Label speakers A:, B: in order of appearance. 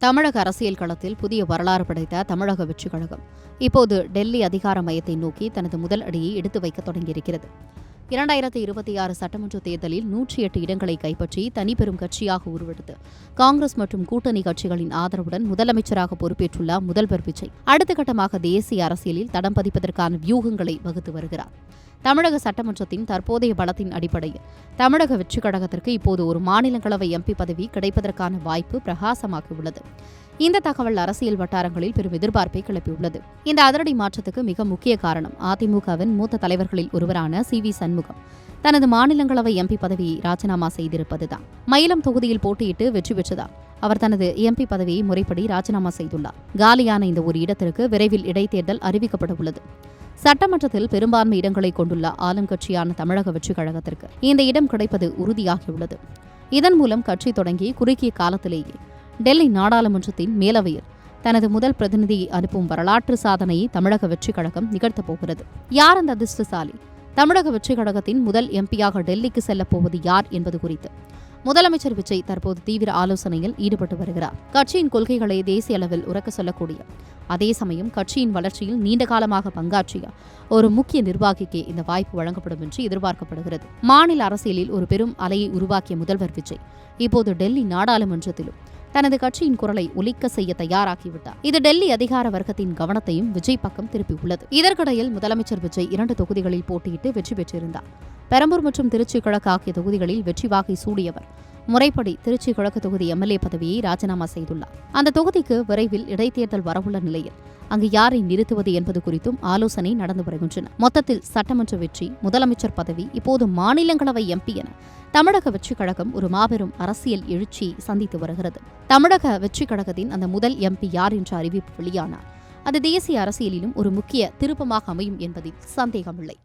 A: தமிழக அரசியல் களத்தில் புதிய வரலாறு படைத்த தமிழக வெற்றிக் கழகம் இப்போது டெல்லி அதிகார மையத்தை நோக்கி தனது முதல் அடியை எடுத்து வைக்க தொடங்கியிருக்கிறது. 2026 சட்டமன்ற தேர்தலில் 108 இடங்களை கைப்பற்றி தனிப்பெரும் கட்சியாக உருவெடுத்து காங்கிரஸ் மற்றும் கூட்டணி கட்சிகளின் ஆதரவுடன் முதலமைச்சராக பொறுப்பேற்றுள்ள முதல்வர் விஜய் அடுத்த கட்டமாக தேசிய அரசியலில் தடம் பதிப்பதற்கான வியூகங்களை வகுத்து வருகிறார். தமிழக சட்டமன்றத்தின் தற்போதைய பலத்தின் அடிப்படையில் தமிழக வெற்றிக் கழகத்திற்கு இப்போது ஒரு மாநிலங்களவை எம்பி பதவி கிடைப்பதற்கான வாய்ப்பு பிரகாசமாகியுள்ளது. இந்த தகவல் அரசியல் வட்டாரங்களில் பெரும் எதிர்பார்ப்பை கிளப்பியுள்ளது. இந்த அதிரடி மாற்றத்துக்கு மிக முக்கிய காரணம் அதிமுகவின் மூத்த தலைவர்களில் ஒருவரான சி.வி. சண்முகம் தனது மாநிலங்களவை எம்பி பதவியை ராஜினாமா செய்திருப்பதுதான். மயிலம் தொகுதியில் போட்டியிட்டு வெற்றி பெற்றதால் அவர் தனது எம்பி பதவியை முறைப்படி ராஜினாமா செய்துள்ளார். காலியான இந்த ஒரு இடத்திற்கு விரைவில் இடைத்தேர்தல் அறிவிக்கப்பட உள்ளது. சட்டமன்றத்தில் பெரும்பான்மை இடங்களை கொண்டுள்ள ஆளும் கட்சியான தமிழக வெற்றிக் கழகத்திற்கு இந்த இடம் கிடைப்பது உறுதியாகியுள்ளது. இதன் மூலம் கட்சி தொடங்கி குறுகிய காலத்திலேயே டெல்லி நாடாளுமன்றத்தின் மேலவையில் தனது முதல் பிரதிநிதியை அனுப்பும் வரலாற்று சாதனையை தமிழக வெற்றிக் கழகம் நிகழ்த்தப் போகிறது. யார் அந்த அதிர்ஷ்டசாலி? தமிழக வெற்றிக் கழகத்தின் முதல் எம்பியாக டெல்லிக்கு செல்லப் போவது யார் என்பது குறித்து முதலமைச்சர் விஜய் தற்போது தீவிர ஆலோசனையில் ஈடுபட்டு வருகிறார். கட்சியின் கொள்கைகளை தேசிய அளவில் உரக்க சொல்லக்கூடிய அதே சமயம் கட்சியின் வளர்ச்சியில் நீண்ட காலமாக பங்காற்றிய ஒரு முக்கிய நிர்வாகிக்கே இந்த வாய்ப்பு வழங்கப்படும் என்று எதிர்பார்க்கப்படுகிறது. மாநில அரசியலில் ஒரு பெரும் அலையை உருவாக்கிய முதல்வர் விஜய் இப்போது டெல்லி நாடாளுமன்றத்திலும் தனது கட்சியின் குரலை ஒலிக்க செய்ய தயாராகிவிட்டார். இது டெல்லி அதிகார வர்க்கத்தின் கவனத்தையும் விஜய் பக்கம் திருப்பியுள்ளது. இதற்கிடையில் முதலமைச்சர் விஜய் 2 தொகுதிகளில் போட்டியிட்டு வெற்றி பெற்றிருந்தார். பெரம்பூர் மற்றும் திருச்சி கிழக்கு ஆகிய தொகுதிகளில் வெற்றி வாகை சூடியவர் முறைப்படி திருச்சி கிழக்கு தொகுதி எம்எல்ஏ பதவியை ராஜினாமா செய்துள்ளார். அந்த தொகுதிக்கு விரைவில் இடைத்தேர்தல் வரவுள்ள நிலையில் அங்கு யாரை நிறுத்துவது என்பது குறித்தும் ஆலோசனை நடந்து வருகின்றன. மொத்தத்தில் சட்டமன்ற வெற்றி, முதலமைச்சர் பதவி, இப்போது மாநிலங்களவை எம்பி என தமிழக வெற்றிக் கழகம் ஒரு மாபெரும் அரசியல் எழுச்சியை சந்தித்து வருகிறது. தமிழக வெற்றிக் கழகத்தின் அந்த முதல் எம்பி யார் என்ற அறிவிப்பு வெளியானால் அது தேசிய அரசியலிலும் ஒரு முக்கிய திருப்பமாக அமையும் என்பதில் சந்தேகமில்லை.